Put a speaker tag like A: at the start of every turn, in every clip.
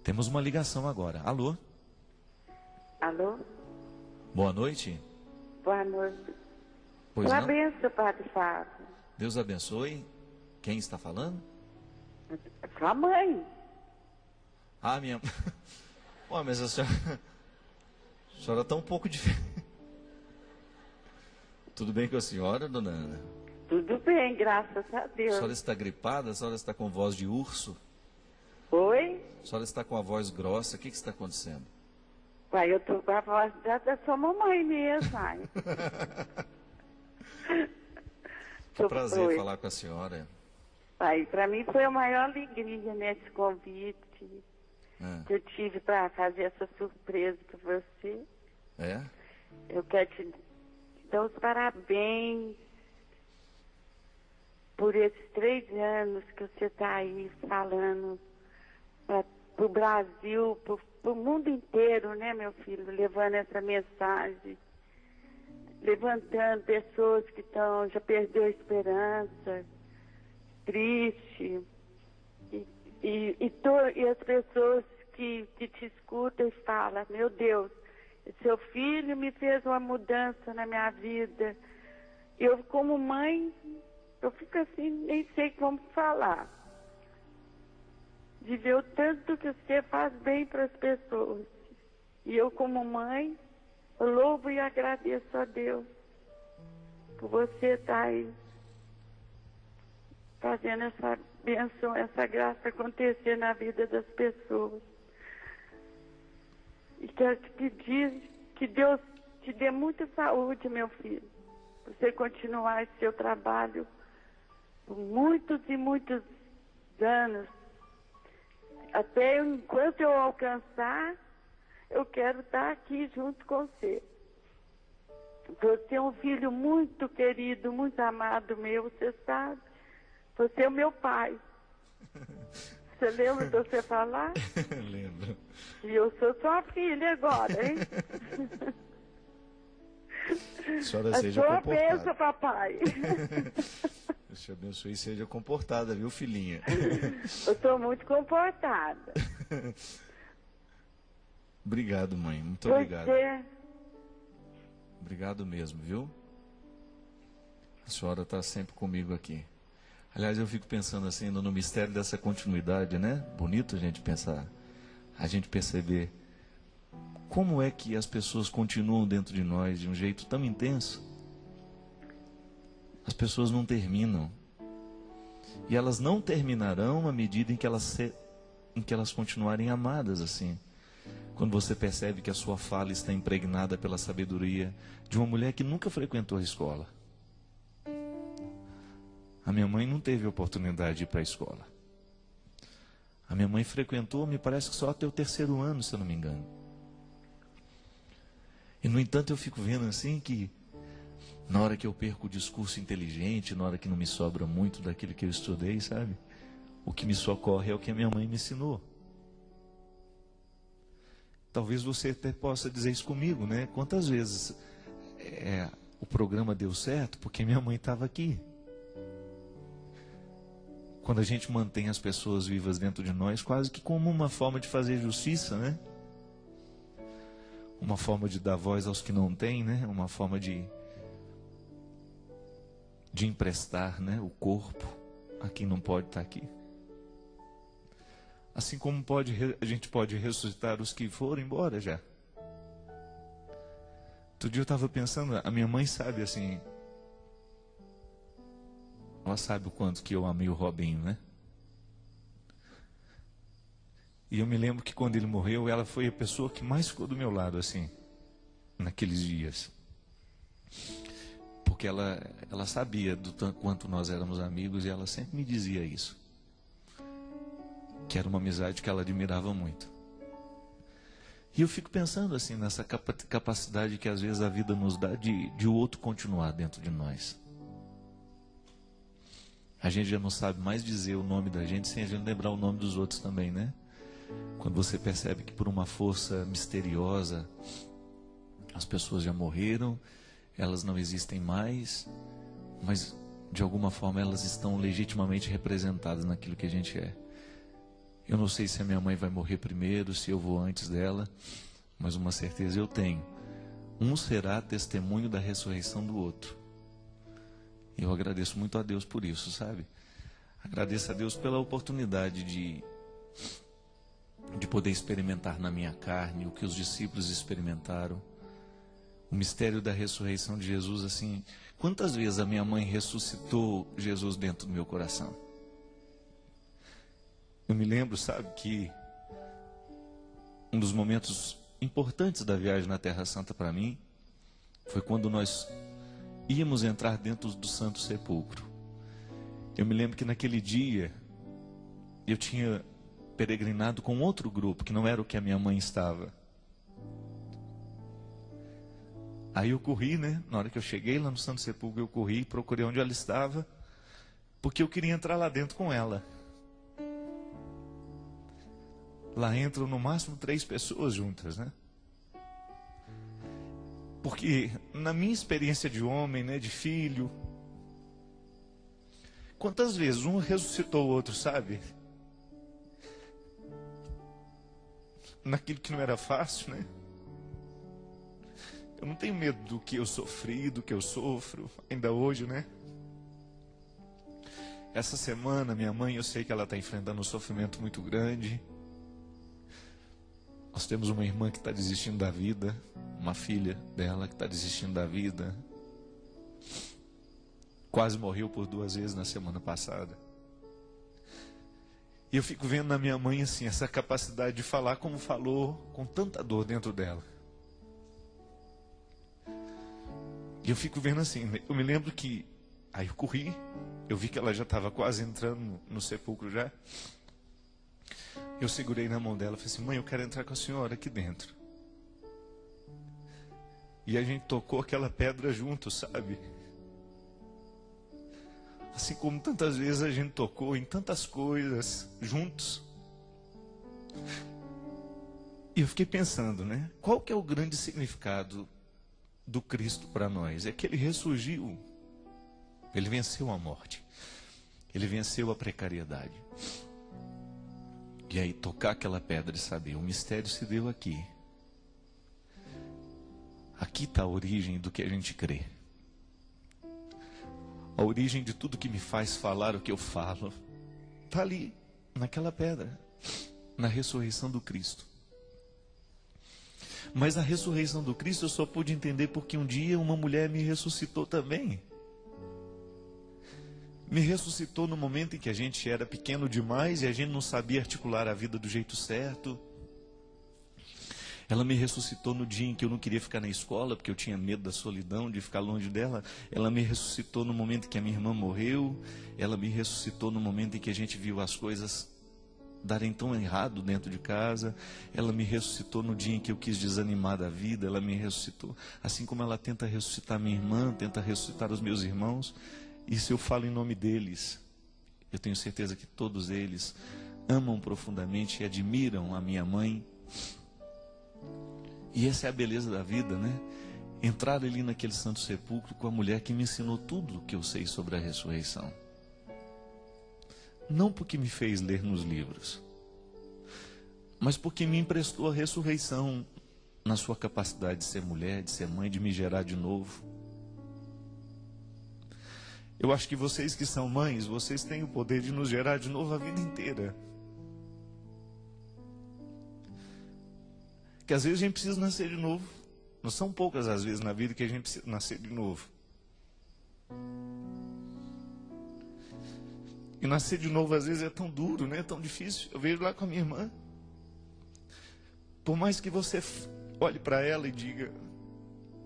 A: Temos uma ligação agora. Alô?
B: Alô?
A: Boa noite.
B: Boa noite.
A: Pois
B: Uma
A: não?
B: benção, Padre Fábio.
A: Deus abençoe. Quem está falando?
B: Sua mãe.
A: Ah, minha... Ué, mas a senhora está um pouco diferente. Tudo bem com a senhora, dona Ana?
B: Tudo bem, graças a
A: A
B: Deus.
A: senhora está gripada? A senhora está com voz de urso?
B: Oi?
A: A senhora está com a voz grossa? O que está acontecendo?
B: Uai, eu tô com a voz da sua mamãe mesmo, ai.
A: Que prazer
B: Oi.
A: falar com a senhora.
B: Pai, para mim foi a maior alegria nesse convite que eu tive para fazer essa surpresa para você.
A: É?
B: Eu quero te dar os parabéns por esses 3 anos que você está aí falando para o Brasil, para o mundo inteiro, né, meu filho, levando essa mensagem, levantando pessoas que já perdeu a esperança, triste, e as pessoas que te escutam e falam, meu Deus, seu filho me fez uma mudança na minha vida. Eu, como mãe, eu fico assim, nem sei como falar. De ver o tanto que você faz bem para as pessoas. E eu, como mãe, eu louvo e agradeço a Deus por você estar aí fazendo essa bênção, essa graça acontecer na vida das pessoas. E quero te pedir que Deus te dê muita saúde, meu filho, para você continuar esse seu trabalho por muitos e muitos anos. Até enquanto eu alcançar, eu quero estar aqui junto com você. Você é um filho muito querido, muito amado meu, você sabe. Você é o meu pai. Você lembra de você falar?
A: Lembro.
B: E eu sou sua filha agora, hein?
A: A senhora
B: A
A: seja
B: sua
A: comportada.
B: bênção, papai.
A: Deus te abençoe e seja comportada, viu, filhinha?
B: Eu sou muito comportada.
A: Obrigado, mãe. Muito
B: Pois
A: obrigado.
B: é.
A: Obrigado mesmo, viu? A senhora está sempre comigo aqui. Aliás, eu fico pensando assim no mistério dessa continuidade, né? Bonito a gente pensar, a gente perceber como é que as pessoas continuam dentro de nós de um jeito tão intenso. As pessoas não terminam. E elas não terminarão à medida em que elas continuarem amadas assim. Quando você percebe que a sua fala está impregnada pela sabedoria de uma mulher que nunca frequentou a escola. A minha mãe não teve oportunidade de ir para a escola. A minha mãe frequentou, me parece que só até o 3º ano, se eu não me engano. E no entanto eu fico vendo assim que na hora que eu perco o discurso inteligente, na hora que não me sobra muito daquilo que eu estudei, sabe? O que me socorre é o que a minha mãe me ensinou. Talvez você até possa dizer isso comigo, né? Quantas vezes o programa deu certo porque minha mãe estava aqui. Quando a gente mantém as pessoas vivas dentro de nós, quase que como uma forma de fazer justiça, né? Uma forma de dar voz aos que não têm, né? Uma forma de emprestar, né? O corpo a quem não pode estar aqui. Assim como a gente pode ressuscitar os que foram embora já. Outro dia eu estava pensando, a minha mãe sabe assim, ela sabe o quanto que eu amei o Robinho, né? E eu me lembro que quando ele morreu, ela foi a pessoa que mais ficou do meu lado, assim, naqueles dias. Porque ela sabia do quanto nós éramos amigos e ela sempre me dizia isso. Que era uma amizade que ela admirava muito. E eu fico pensando assim, nessa capacidade que às vezes a vida nos dá de o outro continuar dentro de nós. A gente já não sabe mais dizer o nome da gente sem a gente lembrar o nome dos outros também, né? Quando você percebe que por uma força misteriosa as pessoas já morreram, elas não existem mais, mas de alguma forma elas estão legitimamente representadas naquilo que a gente é. Eu não sei se a minha mãe vai morrer primeiro, se eu vou antes dela, mas uma certeza eu tenho. Um será testemunho da ressurreição do outro. Eu agradeço muito a Deus por isso, sabe? Agradeço a Deus pela oportunidade de poder experimentar na minha carne o que os discípulos experimentaram. O mistério da ressurreição de Jesus, assim, quantas vezes a minha mãe ressuscitou Jesus dentro do meu coração? Eu me lembro, sabe, que um dos momentos importantes da viagem na Terra Santa para mim foi quando nós íamos entrar dentro do Santo Sepulcro. Eu me lembro que naquele dia eu tinha peregrinado com outro grupo, que não era o que a minha mãe estava. Aí eu corri, né? Na hora que eu cheguei lá no Santo Sepulcro, eu corri e procurei onde ela estava, porque eu queria entrar lá dentro com ela. Lá entram no máximo 3 pessoas juntas, né? Porque na minha experiência de homem, né, de filho, quantas vezes um ressuscitou o outro, sabe? Naquilo que não era fácil, né? Eu não tenho medo do que eu sofri, do que eu sofro, ainda hoje, né? Essa semana, minha mãe, eu sei que ela está enfrentando um sofrimento muito grande. Nós temos uma irmã que está desistindo da vida, uma filha dela que está desistindo da vida. Quase morreu por 2 vezes na semana passada. E eu fico vendo na minha mãe, assim, essa capacidade de falar como falou, com tanta dor dentro dela. E eu fico vendo assim, eu me lembro que, aí eu corri, eu vi que ela já estava quase entrando no sepulcro já. Eu segurei na mão dela e falei assim, mãe, eu quero entrar com a senhora aqui dentro. E a gente tocou aquela pedra junto, sabe? Assim como tantas vezes a gente tocou em tantas coisas juntos. E eu fiquei pensando, né? Qual que é o grande significado do Cristo para nós? É que Ele ressurgiu. Ele venceu a morte. Ele venceu a precariedade. E aí tocar aquela pedra e saber, o mistério se deu aqui. Aqui está a origem do que a gente crê. A origem de tudo que me faz falar o que eu falo está ali, naquela pedra, na ressurreição do Cristo. Mas a ressurreição do Cristo eu só pude entender porque um dia uma mulher me ressuscitou também. Me ressuscitou no momento em que a gente era pequeno demais e a gente não sabia articular a vida do jeito certo. Ela me ressuscitou no dia em que eu não queria ficar na escola, porque eu tinha medo da solidão, de ficar longe dela. Ela me ressuscitou no momento em que a minha irmã morreu. Ela me ressuscitou no momento em que a gente viu as coisas darem tão errado dentro de casa. Ela me ressuscitou no dia em que eu quis desanimar da vida. Ela me ressuscitou, assim como ela tenta ressuscitar minha irmã, tenta ressuscitar os meus irmãos. Isso eu falo em nome deles. Eu tenho certeza que todos eles amam profundamente e admiram a minha mãe. E essa é a beleza da vida, né? Entrar ali naquele santo sepulcro com a mulher que me ensinou tudo o que eu sei sobre a ressurreição. Não porque me fez ler nos livros, mas porque me emprestou a ressurreição na sua capacidade de ser mulher, de ser mãe, de me gerar de novo. Eu acho que vocês que são mães, vocês têm o poder de nos gerar de novo a vida inteira. Que às vezes a gente precisa nascer de novo. Não são poucas as vezes na vida que a gente precisa nascer de novo. E nascer de novo às vezes é tão duro, né? É tão difícil. Eu vejo lá com a minha irmã. Por mais que você olhe para ela e diga,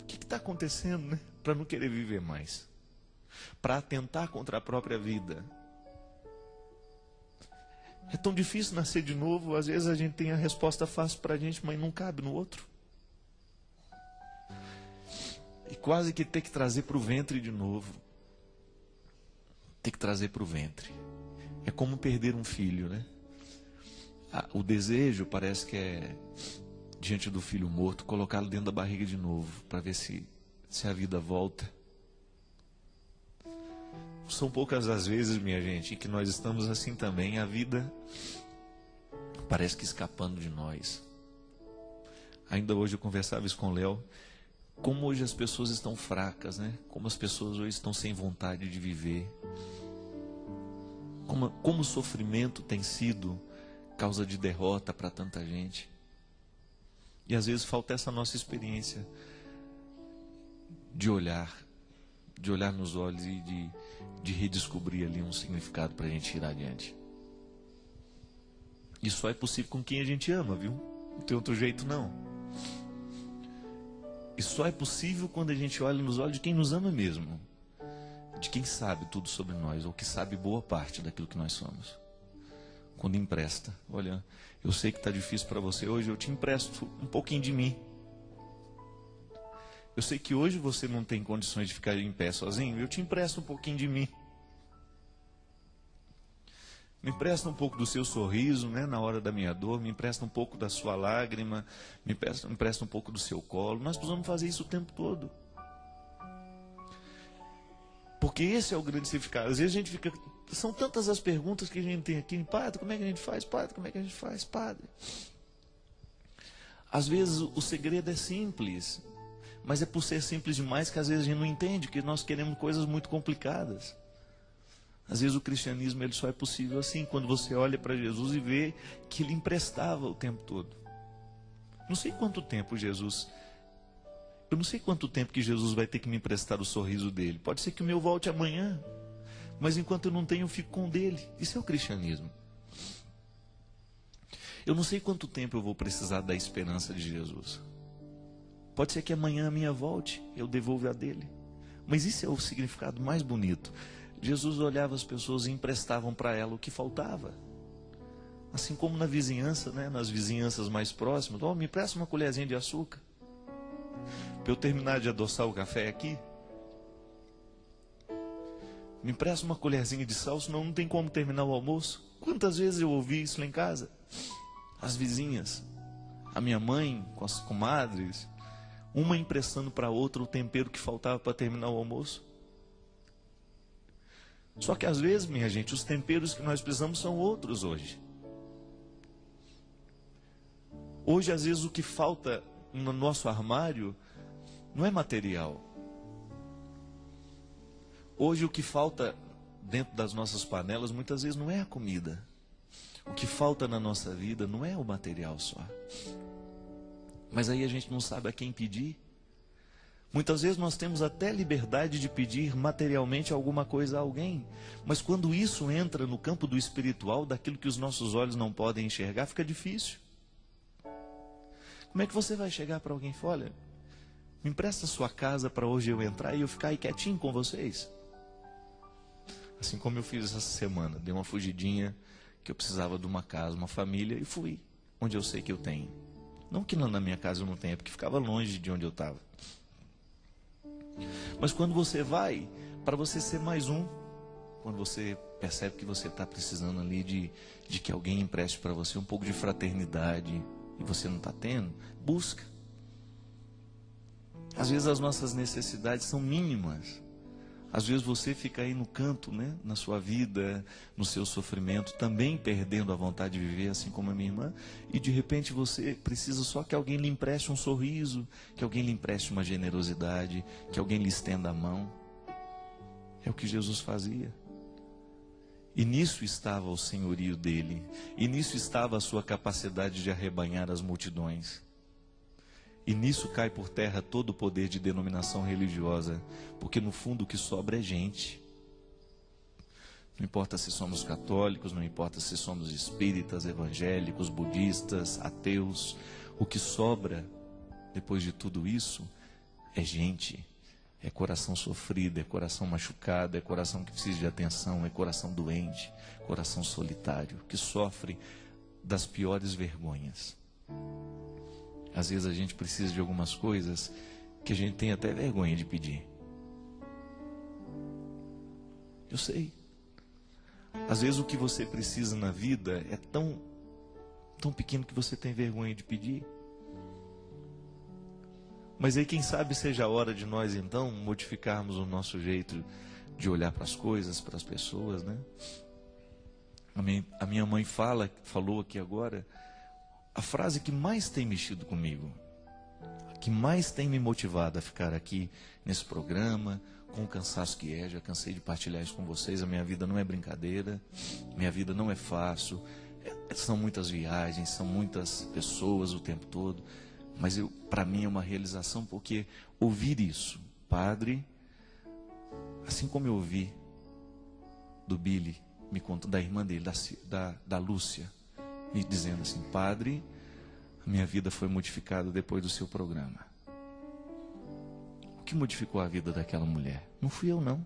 A: o que está acontecendo, né? Para não querer viver mais. Para atentar contra a própria vida. É tão difícil nascer de novo. Às vezes a gente tem a resposta fácil para a gente, mas não cabe no outro. E quase que ter que trazer para o ventre de novo. Ter que trazer para o ventre. É como perder um filho, né? O desejo parece que é, diante do filho morto, colocá-lo dentro da barriga de novo, para ver se a vida volta. São poucas as vezes, minha gente, em que nós estamos assim também. A vida parece que escapando de nós. Ainda hoje eu conversava isso com o Léo, como hoje as pessoas estão fracas, né? Como as pessoas hoje estão sem vontade de viver. Como o sofrimento tem sido causa de derrota para tanta gente. E às vezes falta essa nossa experiência de olhar nos olhos e de redescobrir ali um significado para a gente ir adiante. E só é possível com quem a gente ama, viu? Não tem outro jeito não. E só é possível quando a gente olha nos olhos de quem nos ama mesmo. De quem sabe tudo sobre nós, ou que sabe boa parte daquilo que nós somos. Quando empresta. Olha, eu sei que está difícil para você hoje, eu te empresto um pouquinho de mim. Eu sei que hoje você não tem condições de ficar em pé sozinho, eu te empresto um pouquinho de mim. Me empresta um pouco do seu sorriso, né, na hora da minha dor, me empresta um pouco da sua lágrima, me empresta um pouco do seu colo. Nós precisamos fazer isso o tempo todo. Porque esse é o grande significado. Às vezes a gente fica... São tantas as perguntas que a gente tem aqui. Padre, como é que a gente faz? Padre, como é que a gente faz? Padre. Às vezes o segredo é simples. Mas é por ser simples demais que às vezes a gente não entende, que nós queremos coisas muito complicadas. Às vezes o cristianismo ele só é possível assim, quando você olha para Jesus e vê que ele emprestava o tempo todo. Não sei quanto tempo Jesus... Eu não sei quanto tempo que Jesus vai ter que me emprestar o sorriso dele. Pode ser que o meu volte amanhã. Mas enquanto eu não tenho, eu fico com o dele. Isso é o cristianismo. Eu não sei quanto tempo eu vou precisar da esperança de Jesus. Pode ser que amanhã a minha volte, eu devolva a dele. Mas isso é o significado mais bonito. Jesus olhava as pessoas e emprestavam para ela o que faltava. Assim como na vizinhança, né, nas vizinhanças mais próximas. Oh, me empresta uma colherzinha de açúcar. Para eu terminar de adoçar o café aqui. Me empresta uma colherzinha de sal, senão não tem como terminar o almoço. Quantas vezes eu ouvi isso lá em casa? As vizinhas, a minha mãe com as comadres, uma emprestando para a outra o tempero que faltava para terminar o almoço. Só que às vezes, minha gente, os temperos que nós precisamos são outros hoje. Hoje, às vezes, o que falta no nosso armário não é material. Hoje o que falta dentro das nossas panelas muitas vezes não é a comida. O que falta na nossa vida não é o material só. Mas aí a gente não sabe a quem pedir. Muitas vezes nós temos até liberdade de pedir materialmente alguma coisa a alguém. Mas quando isso entra no campo do espiritual, daquilo que os nossos olhos não podem enxergar, fica difícil. Como é que você vai chegar para alguém e falar, olha, me empresta a sua casa para hoje eu entrar e eu ficar aí quietinho com vocês? Assim como eu fiz essa semana, dei uma fugidinha, que eu precisava de uma casa, uma família, e fui, onde eu sei que eu tenho. Não que na minha casa eu não tenha, porque ficava longe de onde eu estava. Mas quando você vai, para você ser mais um, quando você percebe que você está precisando ali de que alguém empreste para você um pouco de fraternidade, e você não está tendo, busca. Às vezes as nossas necessidades são mínimas. Às vezes você fica aí no canto, né, na sua vida, no seu sofrimento, também perdendo a vontade de viver, assim como a minha irmã, e de repente você precisa só que alguém lhe empreste um sorriso, que alguém lhe empreste uma generosidade, que alguém lhe estenda a mão. É o que Jesus fazia. E nisso estava o senhorio dele, e nisso estava a sua capacidade de arrebanhar as multidões. E nisso cai por terra todo o poder de denominação religiosa, porque no fundo o que sobra é gente. Não importa se somos católicos, não importa se somos espíritas, evangélicos, budistas, ateus, o que sobra depois de tudo isso é gente. É coração sofrido, é coração machucado, é coração que precisa de atenção, é coração doente, coração solitário, que sofre das piores vergonhas. Às vezes a gente precisa de algumas coisas que a gente tem até vergonha de pedir. Eu sei. Às vezes o que você precisa na vida é tão pequeno que você tem vergonha de pedir. Mas aí quem sabe seja a hora de nós então modificarmos o nosso jeito de olhar para as coisas, para as pessoas, né? A minha mãe falou aqui agora, a frase que mais tem mexido comigo, que mais tem me motivado a ficar aqui nesse programa, com o cansaço que é, já cansei de partilhar isso com vocês, a minha vida não é brincadeira, minha vida não é fácil, são muitas viagens, são muitas pessoas o tempo todo, mas para mim é uma realização, porque ouvir isso, padre, assim como eu ouvi do Billy, me contou, da irmã dele, da Lúcia, me dizendo assim, padre, a minha vida foi modificada depois do seu programa. O que modificou a vida daquela mulher? Não fui eu, não.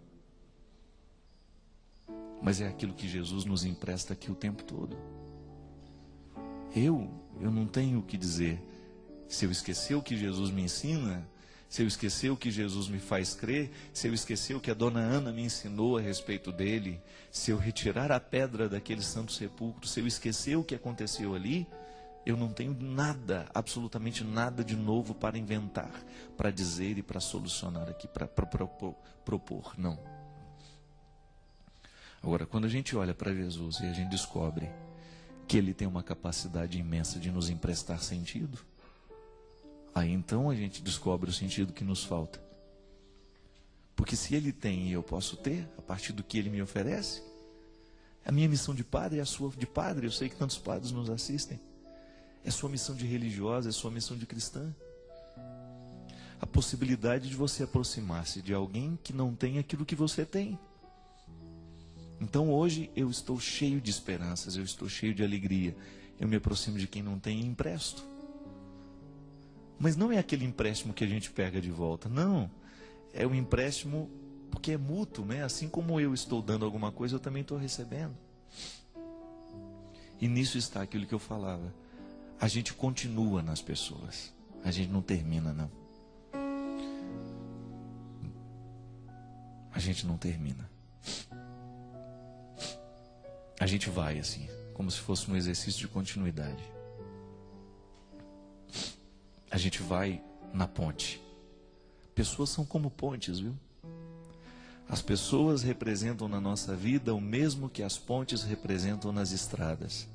A: Mas é aquilo que Jesus nos empresta aqui o tempo todo. Eu não tenho o que dizer. Se eu esquecer o que Jesus me ensina, se eu esquecer o que Jesus me faz crer, se eu esquecer o que a dona Ana me ensinou a respeito dele, se eu retirar a pedra daquele santo sepulcro, se eu esquecer o que aconteceu ali, eu não tenho nada, absolutamente nada de novo para inventar, para dizer e para solucionar aqui, para propor, não. Agora, quando a gente olha para Jesus e a gente descobre que Ele tem uma capacidade imensa de nos emprestar sentido, aí então a gente descobre o sentido que nos falta. Porque se Ele tem e eu posso ter, a partir do que Ele me oferece, a minha missão de padre é a sua de padre, eu sei que tantos padres nos assistem. É sua missão de religiosa, é sua missão de cristã. A possibilidade de você aproximar-se de alguém que não tem aquilo que você tem. Então hoje eu estou cheio de esperanças, eu estou cheio de alegria. Eu me aproximo de quem não tem e empresto. Mas não é aquele empréstimo que a gente pega de volta, não. É um empréstimo porque é mútuo, né? Assim como eu estou dando alguma coisa, eu também estou recebendo. E nisso está aquilo que eu falava. A gente continua nas pessoas. A gente não termina, não. A gente não termina. A gente vai assim, como se fosse um exercício de continuidade. A gente vai na ponte. Pessoas são como pontes, viu? As pessoas representam na nossa vida o mesmo que as pontes representam nas estradas.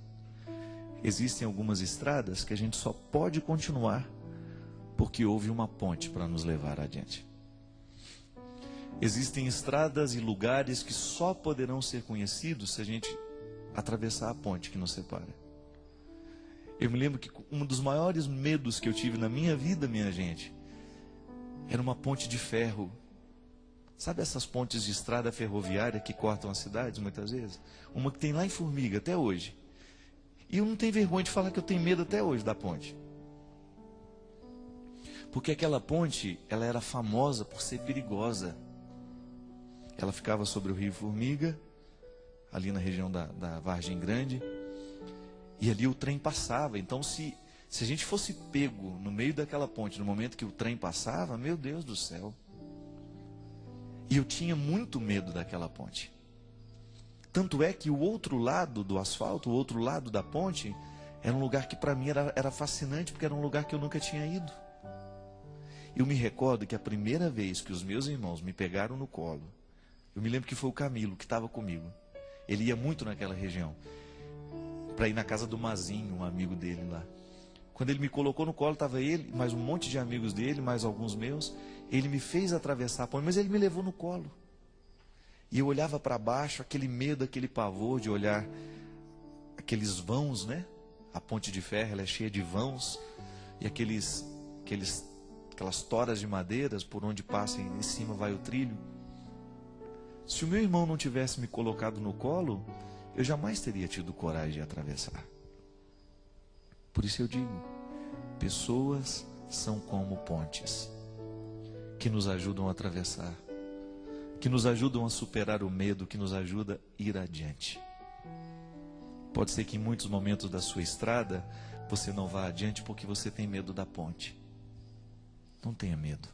A: Existem algumas estradas que a gente só pode continuar porque houve uma ponte para nos levar adiante. Existem estradas e lugares que só poderão ser conhecidos se a gente atravessar a ponte que nos separa. Eu me lembro que um dos maiores medos que eu tive na minha vida, minha gente, era uma ponte de ferro. Sabe essas pontes de estrada ferroviária que cortam as cidades muitas vezes? Uma que tem lá em Formiga até hoje. E eu não tenho vergonha de falar que eu tenho medo até hoje da ponte. Porque aquela ponte, ela era famosa por ser perigosa. Ela ficava sobre o rio Formiga, ali na região da Vargem Grande. E ali o trem passava. Então se a gente fosse pego no meio daquela ponte, no momento que o trem passava, meu Deus do céu. E eu tinha muito medo daquela ponte. Tanto é que o outro lado do asfalto, o outro lado da ponte, era um lugar que para mim era fascinante, porque era um lugar que eu nunca tinha ido. Eu me recordo que a primeira vez que os meus irmãos me pegaram no colo, eu me lembro que foi o Camilo que estava comigo. Ele ia muito naquela região, para ir na casa do Mazinho, um amigo dele lá. Quando ele me colocou no colo, estava ele, mais um monte de amigos dele, mais alguns meus. Ele me fez atravessar a ponte, mas ele me levou no colo. E eu olhava para baixo, aquele medo, aquele pavor de olhar aqueles vãos, né? A ponte de ferro, ela é cheia de vãos. E aquelas toras de madeiras por onde passa e em cima vai o trilho. Se o meu irmão não tivesse me colocado no colo, eu jamais teria tido coragem de atravessar. Por isso eu digo, pessoas são como pontes, que nos ajudam a atravessar, que nos ajudam a superar o medo, que nos ajuda a ir adiante. Pode ser que em muitos momentos da sua estrada, você não vá adiante porque você tem medo da ponte. Não tenha medo.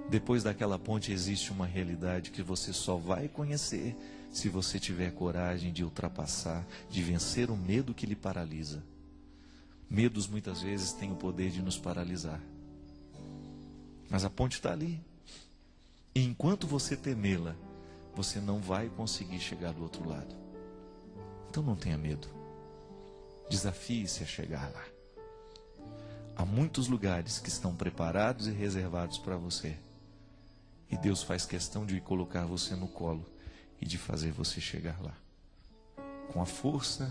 A: Depois daquela ponte existe uma realidade que você só vai conhecer se você tiver coragem de ultrapassar, de vencer o medo que lhe paralisa. Medos muitas vezes têm o poder de nos paralisar. Mas a ponte está ali. E enquanto você temê-la, você não vai conseguir chegar do outro lado. Então não tenha medo. Desafie-se a chegar lá. Há muitos lugares que estão preparados e reservados para você. E Deus faz questão de colocar você no colo e de fazer você chegar lá. Com a força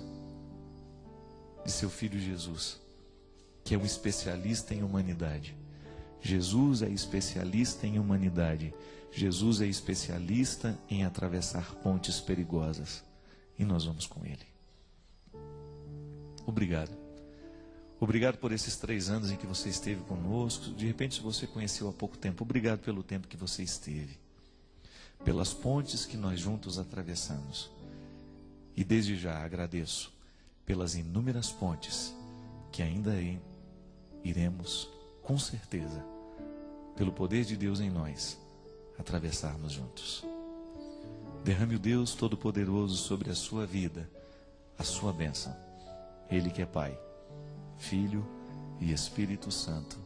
A: de seu Filho Jesus, que é um especialista em humanidade. Jesus é especialista em humanidade. Jesus é especialista em atravessar pontes perigosas. E nós vamos com Ele. Obrigado. Obrigado por esses 3 anos em que você esteve conosco. De repente, se você conheceu há pouco tempo, obrigado pelo tempo que você esteve. Pelas pontes que nós juntos atravessamos. E desde já agradeço pelas inúmeras pontes que ainda iremos, com certeza, pelo poder de Deus em nós, atravessarmos juntos. Derrame o Deus Todo-Poderoso sobre a sua vida, a sua bênção. Ele que é Pai, Filho e Espírito Santo.